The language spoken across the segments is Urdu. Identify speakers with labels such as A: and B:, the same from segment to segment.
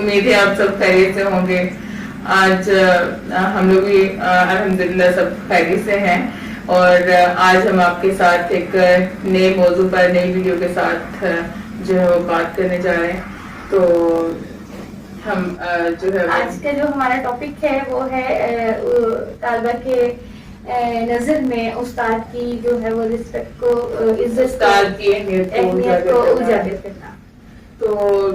A: امید ہے آپ سب خیریت سے ہوں گے. آج ہم لوگ بھی الحمدللہ سب خیریت سے ہیں, اور آج ہم آپ کے ساتھ ایک نئے موضوع پر نئی ویڈیو کے ساتھ جو ہے وہ بات کرنے جا رہے ہیں. تو ہم جو ہے
B: آج کا جو ہمارا ٹاپک ہے وہ ہے طالبہ کے نظر میں استاد کی جو ہے وہ رسپیکٹ کو, عزت,
A: استاد کی اہمیت کو
B: اجاگر کرنا.
A: تو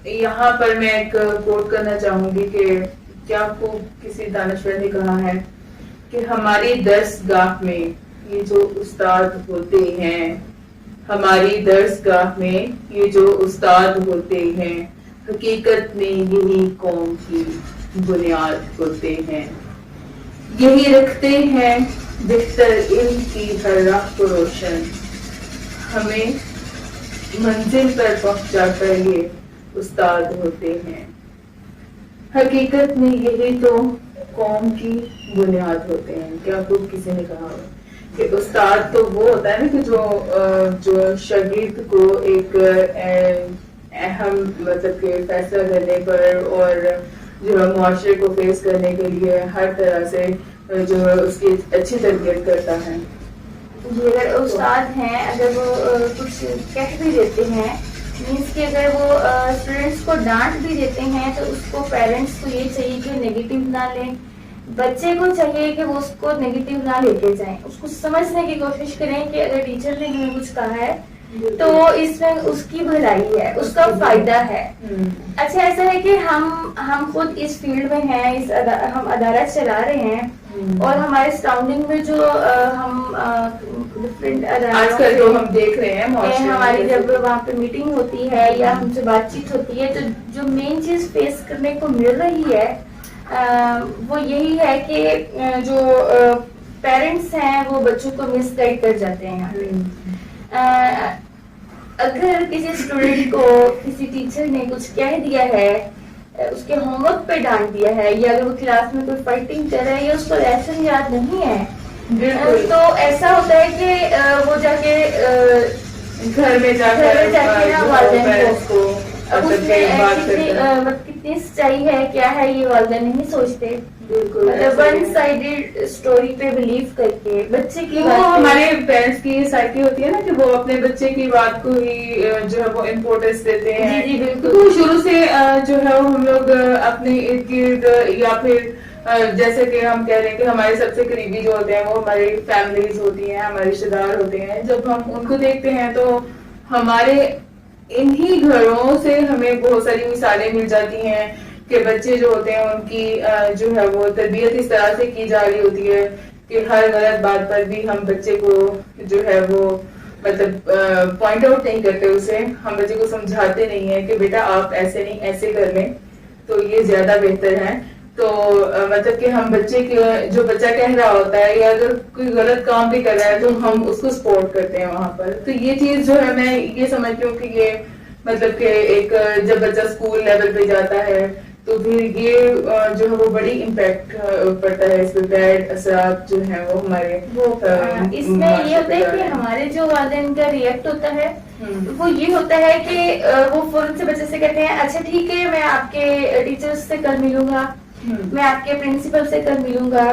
A: یہاں پر میں ایک کوٹ کرنا چاہوں گی کہ کیا خوب کسی دانشور نے کہا ہے کہ ہماری درسگاہ میں یہ جو استاد ہوتے ہیں, ہماری درسگاہ میں یہ جو استاد ہوتے ہیں, حقیقت میں یہی قوم کی بنیاد ہوتے ہیں. یہی رکھتے ہیں بہتر علم کی ہر راہ کو روشن, ہمیں منزل پر پہنچا کر یہ استاد ہوتے ہیں. حقیقت میں یہی تو قوم کی بنیاد ہوتے ہیں. کیا خوب کسی نے کہا کہ استاد تو وہ ہوتا ہے نا کہ جو شاگرد کو ایک اہم مطلب کہ فیصلہ کرنے پر اور جو ہے معاشرے کو فیس کرنے کے لیے ہر طرح سے جو ہے اس کی اچھی تربیت کرتا ہے.
B: جی, اگر استاد ہیں, اگر وہ کچھ کہہ بھی دیتے ہیں, مینس کہ اگر وہ اسٹوڈینٹس کو ڈانٹ بھی دیتے ہیں تو اس کو پیرنٹس کو یہ چاہیے کہ نیگیٹو نہ لیں. بچے کو چاہیے کہ وہ اس کو نیگیٹو نہ لے کے جائیں, اس کو سمجھنے کی کوشش کریں کہ اگر ٹیچر نے ہمیں کچھ کہا ہے تو اس میں اس کی بھلائی ہے, اس کا فائدہ ہے. اچھا, ایسا ہے کہ ہم خود اس فیلڈ میں ہیں, ہم ادارہ چلا رہے ہیں, اور ہمارے سراؤنڈنگ میں جو ہم ڈفرینٹ
A: آج کل جو ہم دیکھ رہے ہیں
B: ہماری جب وہاں پہ میٹنگ ہوتی ہے یا ہم سے بات چیت ہوتی ہے, تو جو مین چیز فیس کرنے کو مل رہی ہے وہ یہی ہے کہ جو پیرنٹس ہیں وہ بچوں کو مس گائڈ کر جاتے ہیں. اگر کسی اسٹوڈینٹ کو کسی ٹیچر نے کچھ کہہ دیا ہے, اس کے ہوم ورک پہ ڈانٹ دیا ہے, یا اگر وہ کلاس میں کوئی فائٹنگ کر رہا ہے یا اس کو لیسن یاد نہیں ہے, تو ایسا ہوتا ہے کہ وہ جا کے
A: گھر میں جا کے
B: نا والدین کو کتنی سچائی ہے کیا ہے یہ والدین نہیں سوچتے. مطلب ون سائیڈڈ اسٹوری پہ بلیو کر کے بچے کی
A: ہمارے پیرنٹس کی سائیکی ہوتی ہے نا کہ وہ اپنے بچے کی بات کو ہی جو ہے وہ امپورٹینس دیتے ہیں.
B: جی بالکل.
A: تو شروع سے جو ہے ہم لوگ اپنے ارد گرد یا پھر جیسے کہ ہم کہہ رہے ہیں کہ ہمارے سب سے قریبی جو ہوتے ہیں وہ ہماری فیملیز ہوتی ہیں, ہمارے رشتے دار ہوتے ہیں, جب ہم ان کو دیکھتے ہیں تو ہمارے انہی گھروں سے ہمیں بہت ساری مثالیں مل جاتی ہیں کہ بچے جو ہوتے ہیں ان کی جو ہے وہ تربیت اس طرح سے کی جا رہی ہوتی ہے کہ ہر غلط بات پر بھی ہم بچے کو جو ہے وہ مطلب پوائنٹ آؤٹ نہیں کرتے, اسے ہم بچے کو سمجھاتے نہیں ہیں کہ بیٹا آپ ایسے نہیں ایسے کر لیں تو یہ زیادہ بہتر ہے. تو مطلب کہ ہم بچے کے جو بچہ کہہ رہا ہوتا ہے یا اگر کوئی غلط کام بھی کر رہا ہے تو ہم اس کو سپورٹ کرتے ہیں وہاں پر. تو یہ چیز جو ہے میں یہ سمجھتی ہوں کہ یہ مطلب کہ ایک جب بچہ اسکول لیول پہ جاتا ہے تو پھر یہ جو ہے وہ بڑی امپیکٹ پڑتا ہے, اس پہ بیڈ اثرات جو ہیں وہ ہمارے
B: اس میں یہ ہوتا ہے کہ ہمارے جو والدین کا ریئیکٹ ہوتا ہے وہ یہ ہوتا ہے کہ وہ فوراً سے بچے سے کہتے ہیں اچھا ٹھیک ہے میں آپ کے ٹیچر سے کل ملوں گا, میں آپ کے پرنسپل سے کل ملوں گا,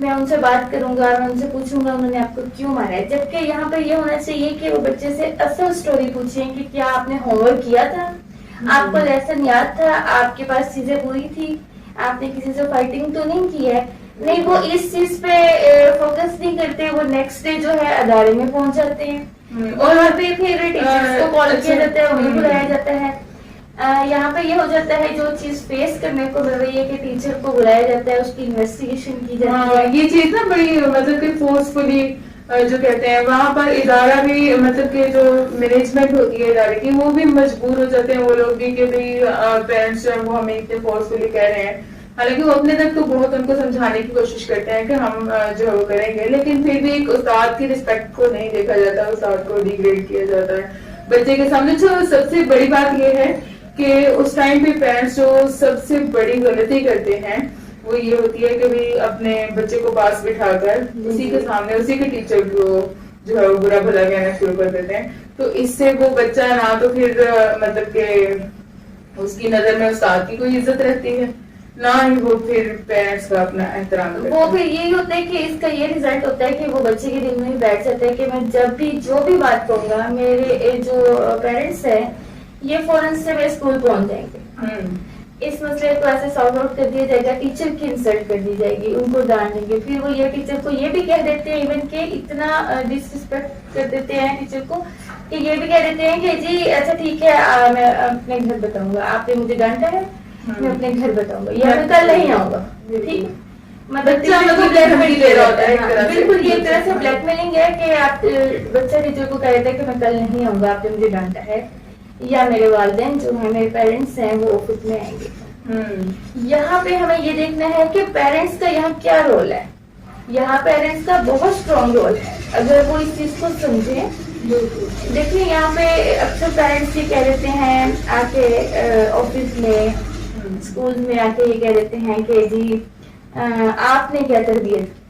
B: میں ان سے بات کروں گا, میں ان سے پوچھوں گا انہوں نے آپ کو کیوں مارا ہے. جبکہ یہاں پر یہ ہونا چاہیے کہ وہ بچے سے اصل سٹوری پوچھیں کہ کیا آپ نے ہوم ورک کیا تھا, آپ کو لیسن یاد تھا, آپ کے پاس چیزیں پوری تھی, آپ نے کسی سے فائٹنگ تو نہیں کی ہے. نہیں, وہ اس چیز پہ فوکس نہیں کرتے, وہ نیکسٹ ڈے جو ہے ادارے میں پہنچ جاتے ہیں اور وہاں پہ پھر ٹیچرس کو کال کیا جاتا ہے, انہیں بلایا جاتا ہے. یہاں پہ یہ ہو جاتا ہے جو چیز فیس کرنے کو مل رہی ہے کہ ٹیچر کو بلایا جاتا ہے, اس کی انویسٹیگیشن کی جاتی ہے.
A: یہ چیز نا بڑی مطلب کہ فورسفلی جو کہتے ہیں وہاں پر ادارہ بھی مطلب کہ جو مینجمنٹ ہوتی ہے ادارے کی وہ بھی مجبور ہو جاتے ہیں وہ لوگ بھی کہ بھائی پیرنٹس جو ہیں وہ ہمیں اتنے فورسفلی کہہ رہے ہیں, حالانکہ وہ اپنے تک تو بہت ان کو سمجھانے کی کوشش کرتے ہیں کہ ہم جو ہے وہ کریں گے, لیکن پھر بھی ایک استاد کی رسپیکٹ کو نہیں دیکھا جاتا, استاد کو ڈیگریڈ کیا جاتا ہے بچے کے سامنے. جو سب سے بڑی بات یہ ہے کہ اس ٹائم پہ پیرنٹس جو سب سے بڑی غلطی کرتے ہیں وہ یہ ہوتی ہے کہ بھی اپنے بچے کو پاس بٹھا کر اسی کے سامنے اسی کے ٹیچر کو جو ہے وہ برا بھلا کہنا شروع کر دیتے ہیں. تو اس سے وہ بچہ نہ تو پھر مطلب کہ اس کی نظر میں استاد کی کوئی عزت رہتی ہے نہ ہی وہ پھر پیرنٹس کا اپنا احترام کرتے ہیں.
B: وہ پھر یہی ہوتا ہے کہ اس کا یہ ریزلٹ ہوتا ہے کہ وہ بچے کے دل میں بیٹھ جاتا ہے کہ میں جب بھی جو بھی بات کہوں گا میرے جو پیرنٹس ہیں یہ فوراً سے میرے اسکول پہنچ جائیں گے. اس مسئلے کو ایسے سارٹ آؤٹ کر دیا جائے گا, ٹیچر کی انسلٹ کر دی جائے گی, ان کو ڈانٹیں گے, پھر وہ یہ ٹیچر کو یہ بھی کہہ دیتے ہیں ایون کہ اتنا ڈس رسپیکٹ کر دیتے ہیں ٹیچر کو کہ یہ بھی کہہ دیتے ہیں کہ جی اچھا ٹھیک ہے میں اپنے گھر بتاؤں گا, آپ نے مجھے ڈانٹا ہے میں اپنے گھر بتاؤں گا یا میں کل نہیں آؤں گا. ٹھیک ہے, مطلب بالکل یہ ایک طرح سے بلیک میلنگ ہے کہ آپ بچہ ٹیچر کو کہہ دیتا ہے کہ میں کل نہیں آؤں گا, آپ نے مجھے ڈانٹا ہے, یا میرے والدین جو ہیں میرے پیرنٹس ہیں وہ آفس میں آئیں گے. یہاں پہ ہمیں یہ دیکھنا ہے کہ پیرنٹس کا یہاں کیا رول ہے. یہاں پیرنٹس کا بہت اسٹرانگ رول ہے اگر وہ اس چیز کو سمجھیں. دیکھیے یہاں پہ اکثر پیرنٹس یہ کہہ دیتے ہیں آ کے آفس میں اسکول میں آ کے یہ کہہ دیتے ہیں کہ جی آپ نے کیا تربیت